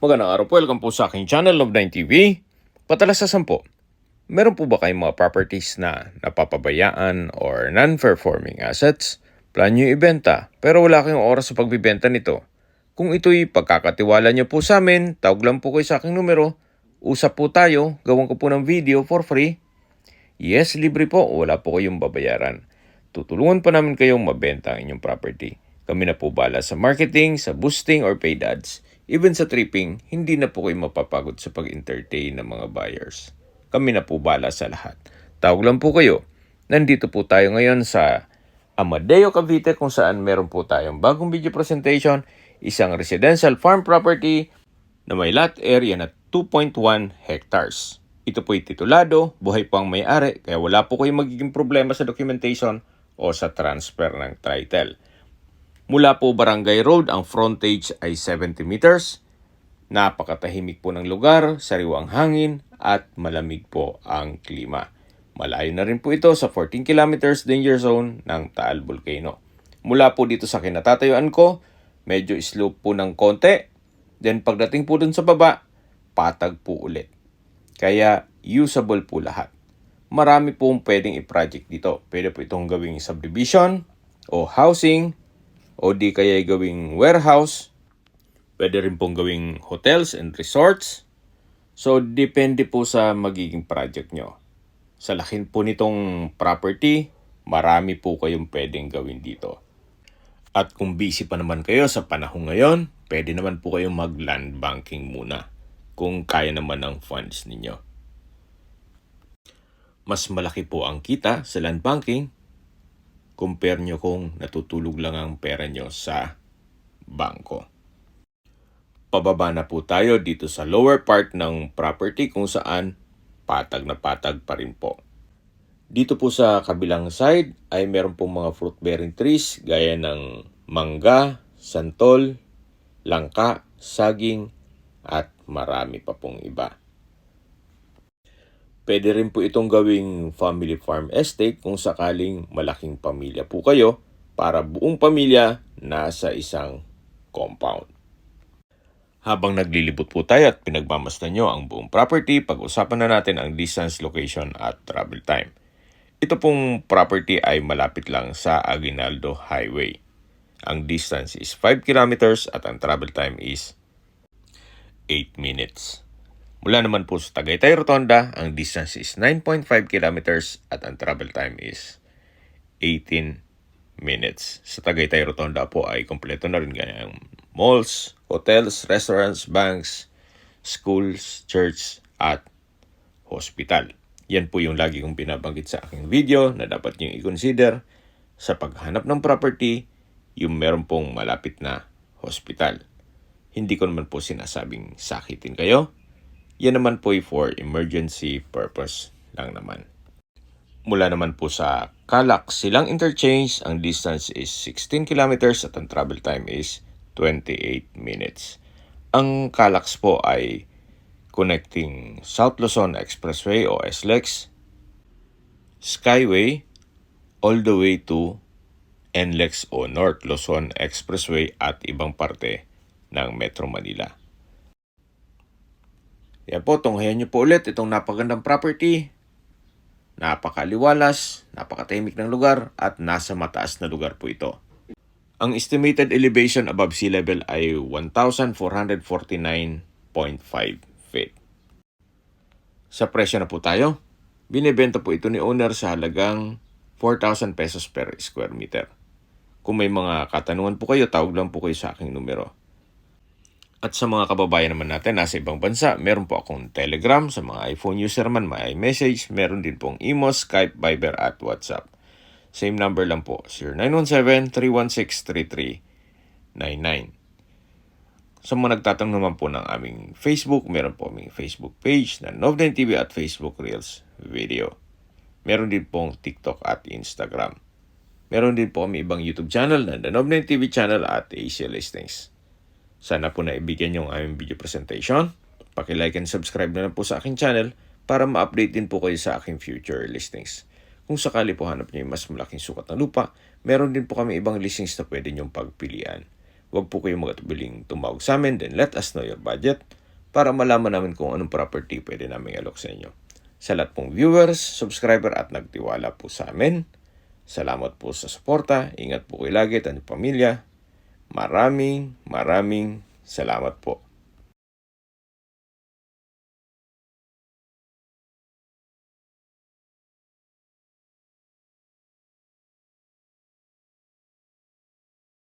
Magandang araw po, welcome po sa aking channel, Love9 TV. Patalasasan po, meron po ba kayong mga properties na napapabayaan or non-performing assets? Plan nyo ibenta, pero wala kayong oras sa pagbibenta nito. Kung ito'y pagkakatiwala nyo po sa amin, tawag lang po kayo sa aking numero. Usap po tayo, gawan ko po ng video for free. Yes, libre po, wala po kayong babayaran. Tutulungan pa namin kayong mabenta ang inyong property. Kami na po bala sa marketing, sa boosting or paid ads. Even sa tripping, hindi na po kayo mapapagod sa pag-entertain ng mga buyers. Kami na po bala sa lahat. Tawag lang po kayo. Nandito po tayo ngayon sa Amadeo, Cavite kung saan meron po tayong bagong video presentation, isang residential farm property na may lot area na 2.1 hectares. Ito po'y titulado, buhay po ang may-ari, kaya wala po kayong magiging problema sa documentation o sa transfer ng title. Mula po Barangay Road, ang frontage ay 70 meters. Napakatahimik po ng lugar, sariwang hangin at malamig po ang klima. Malayo na rin po ito sa 14 kilometers danger zone ng Taal Volcano. Mula po dito sa kinatatayuan ko, medyo slope po ng konti. Then pagdating po dun sa baba, patag po ulit. Kaya usable po lahat. Marami pong pwedeng i-project dito. Pwede po itong gawing subdivision o housing, o di kaya gawing warehouse. Pwede rin pong gawing hotels and resorts. So, depende po sa magiging project nyo. Sa laki po nitong property, marami po kayong pwedeng gawin dito. At kung busy pa naman kayo sa panahon ngayon, pwede naman po kayong mag-land banking muna kung kaya naman ng funds ninyo. Mas malaki po ang kita sa land banking compare nyo kung natutulog lang ang pera nyo sa bangko. Pababa na po tayo dito sa lower part ng property kung saan patag na patag pa rin po. Dito po sa kabilang side ay meron pong mga fruit bearing trees gaya ng mangga, santol, langka, saging at marami pa pong iba. Pwede rin po itong gawing family farm estate kung sakaling malaking pamilya po kayo para buong pamilya nasa isang compound. Habang naglilibot po tayo at pinagmamasdan nyo ang buong property, pag-usapan na natin ang distance, location at travel time. Ito pong property ay malapit lang sa Aguinaldo Highway. Ang distance is 5 kilometers at ang travel time is 8 minutes. Mula naman po sa Tagaytay Rotonda, ang distance is 9.5 kilometers at ang travel time is 18 minutes. Sa Tagaytay Rotonda po ay kompleto na rin gayang malls, hotels, restaurants, banks, schools, church at hospital. Yan po yung lagi kong binabanggit sa aking video na dapat nyo i-consider sa paghanap ng property, yung meron pong malapit na hospital. Hindi ko naman po sinasabing sakitin kayo. Yan naman po for emergency purpose lang naman. Mula naman po sa Calac Silang Interchange, ang distance is 16 kilometers at ang travel time is 28 minutes. Ang Calac po ay connecting South Luzon Expressway o SLEX, Skyway, all the way to NLEX o North Luzon Expressway at ibang parte ng Metro Manila. Yan po, tunghayan nyo po ulit itong napagandang property. Napakaliwalas, napakatahimik ng lugar at nasa mataas na lugar po ito. Ang estimated elevation above sea level ay 1,449.5 feet. Sa presyo na po tayo. Binibenta po ito ni owner sa halagang 4,000 pesos per square meter. Kung may mga katanungan po kayo, tawag lang po kayo sa aking numero. At sa mga kababayan naman natin nasa ibang bansa, meron po akong Telegram. Sa mga iPhone user man, may iMessage. Meron din pong Imo, Skype, Viber at WhatsApp. Same number lang po, 0917-316-3399. Sa mga nagtatanong naman po ng aming Facebook, meron po aming Facebook page na Love9 TV at Facebook Reels Video. Meron din pong TikTok at Instagram. Meron din po kami ibang YouTube channel na Love9 TV channel at AC Listings. Sana po naibigyan nyo ang aming video presentation. Paki-like and subscribe na lang po sa aking channel para ma-update din po kayo sa aking future listings. Kung sakali po hanap nyo yung mas malaking sukat ng lupa, meron din po kami ibang listings na pwede nyong pagpilian. huwag po kayong magatubiling tumawag sa amin, then let us know your budget para malaman namin kung anong property pwede namin alok sa inyo. Sa lahat pong viewers, subscriber at nagtiwala po sa amin, salamat po sa suporta. Ingat po kayo lagi at inyong pamilya. Maraming salamat po.